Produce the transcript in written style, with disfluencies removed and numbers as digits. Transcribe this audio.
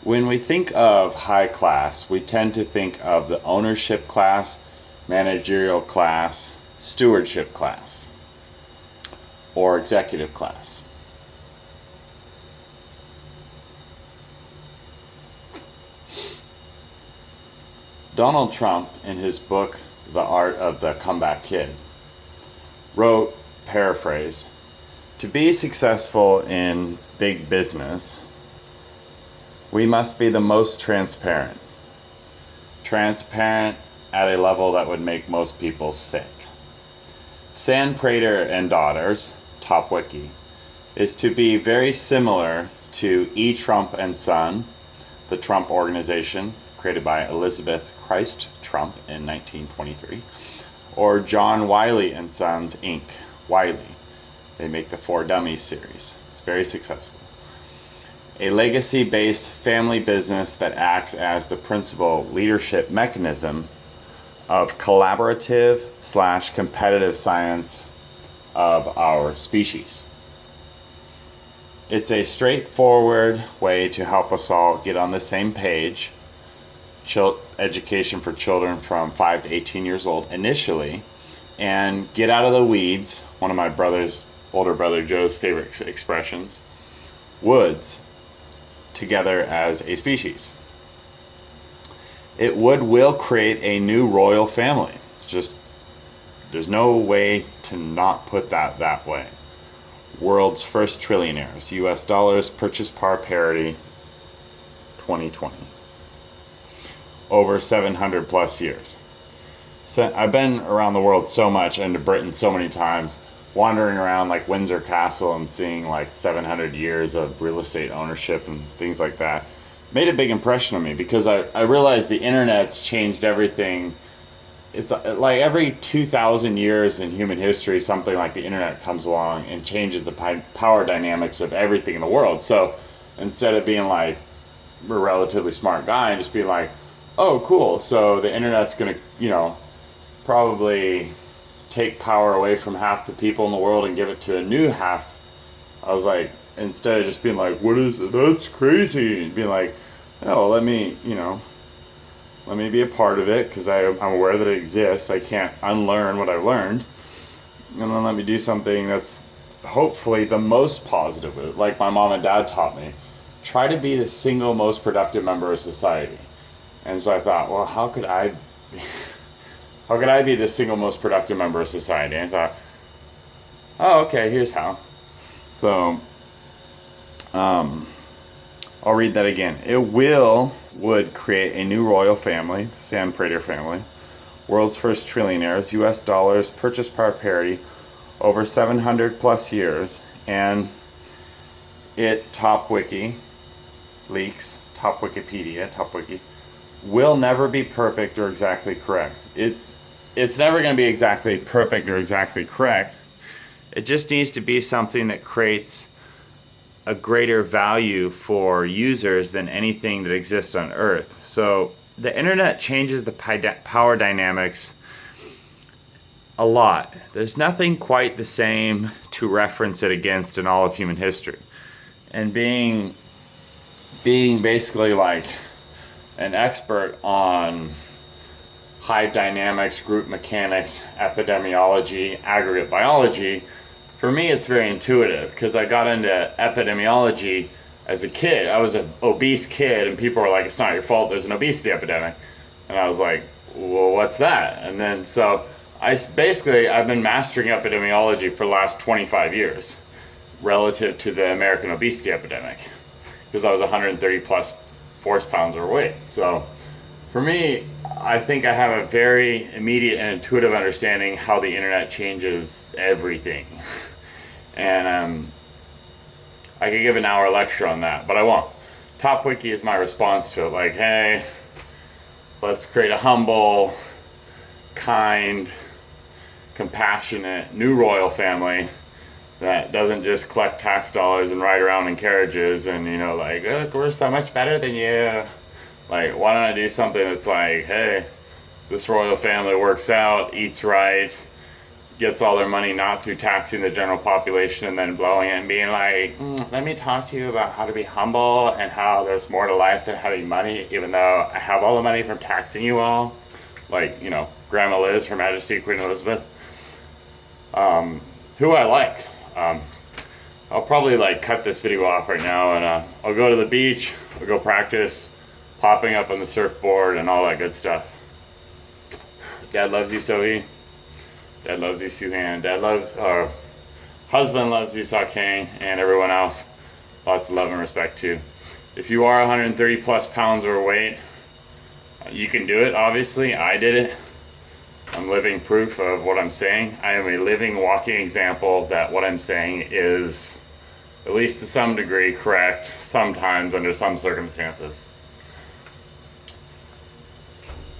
When we think of high class, we tend to think of the ownership class, managerial class, stewardship class, or executive class. Donald Trump, in his book, The Art of the Comeback Kid, wrote, paraphrase, to be successful in big business, we must be the most transparent. Transparent at a level that would make most people sick. San Prater and Daughters, top-Wiki, is to be very similar to E. Trump and Son, the Trump organization created by Elizabeth Christ Trump in 1923, or John Wiley and Sons Inc., Wiley. They make the For Dummies series. It's very successful. A legacy-based family business that acts as the principal leadership mechanism of collaborative/competitive science of our species. It's a straightforward way to help us all get on the same page. Education for children from 5 to 18 years old initially, and get out of the weeds, one of my older brother Joe's favorite expressions, woods, together as a species. It will create a new royal family. It's just, there's no way to not put that way. World's first trillionaires, US dollars, purchase power parity, 2020. Over 700 plus years. So I've been around the world so much, and to Britain so many times, wandering around like Windsor Castle and seeing like 700 years of real estate ownership and things like that made a big impression on me, because I realized the internet's changed everything. It's like every 2,000 years in human history, something like the internet comes along and changes the power dynamics of everything in the world. So instead of being like a relatively smart guy and just being like, oh, cool, so the internet's going to, probably take power away from half the people in the world and give it to a new half. I was like, instead of just being like, what is it? That's crazy. And being like, oh, let me be a part of it, because I'm aware that it exists. I can't unlearn what I've learned. And then let me do something that's hopefully the most positive, like my mom and dad taught me. Try to be the single most productive member of society. And so I thought, well, how could I be the single most productive member of society? And I thought, oh, okay, here's how. So, I'll read that again. It would create a new royal family, the San Prater family, world's first trillionaires, US dollars, purchase power parity, over 700 plus years, and top-Wiki leaks, top Wikipedia, top-Wiki, will never be perfect or exactly correct. It's never going to be exactly perfect or exactly correct. It just needs to be something that creates a greater value for users than anything that exists on Earth. So the internet changes the power dynamics a lot. There's nothing quite the same to reference it against in all of human history. And being basically like an expert on high dynamics, group mechanics, epidemiology, aggregate biology, for me it's very intuitive, because I got into epidemiology as a kid. I was an obese kid, and people were like, it's not your fault, there's an obesity epidemic. And I was like, well, what's that? And then so I've been mastering epidemiology for the last 25 years relative to the American obesity epidemic, because I was 130 plus force pounds overweight. So for me, I think I have a very immediate and intuitive understanding how the internet changes everything. And I could give an hour lecture on that, but I won't. top-Wiki is my response to it. Like, hey, let's create a humble, kind, compassionate new royal family that doesn't just collect tax dollars and ride around in carriages and, like, look, we're so much better than you. Like, why don't I do something that's like, hey, this royal family works out, eats right, gets all their money not through taxing the general population and then blowing it and being like, let me talk to you about how to be humble and how there's more to life than having money, even though I have all the money from taxing you all. Like, you know, Grandma Liz, Her Majesty Queen Elizabeth, who I like. I'll probably like cut this video off right now and I'll go to the beach, I'll go practice popping up on the surfboard and all that good stuff. Dad loves you, Sohee. Dad loves you, Suhan. Dad loves, or husband loves you, Sakang, and everyone else. Lots of love and respect too. If you are 130 plus pounds overweight, you can do it, obviously. I did it. I'm living proof of what I'm saying. I am a living, walking example that what I'm saying is, at least to some degree, correct, sometimes under some circumstances.